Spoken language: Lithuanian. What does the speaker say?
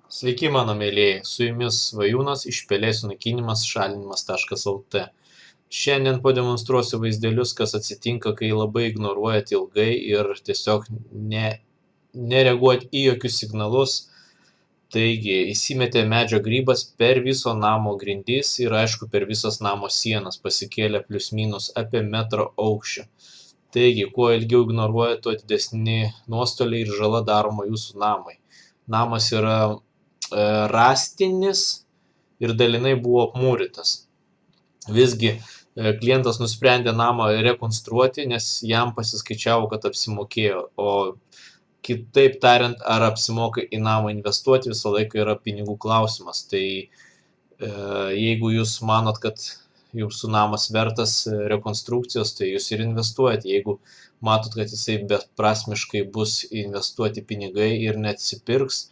Sveiki, mano mėlyjeji, su jumis Svajūnas iš pelėsių naikinimas šalinimas.lt. Šiandien pademonstruosiu vaizdelius, kas atsitinka, kai labai ignoruojat ilgai ir tiesiog nereaguojat į jokius signalus. Taigi, įsimetė medžio grybas per viso namo grindis ir aišku per visas namo sienas, pasikėlė plius minus apie metro aukščio. Taigi, kuo ilgiau ignoruojat, tuo didesni nuostoliai ir žala daroma jūsų namui. Namas yra rąstinis ir dalinai buvo apmūrytas. Visgi klientas nusprendė namą rekonstruoti, nes jam pasiskaičiavo, kad apsimokėjo. O kitaip tariant, ar apsimoka į namą investuoti, visą laiką yra pinigų klausimas. Tai jeigu jūs manot, kad jūsų namas vertas rekonstrukcijos, tai jūs ir investuojate. Jeigu matot, kad jisai beprasmiškai bus investuoti pinigai ir neatsipirks,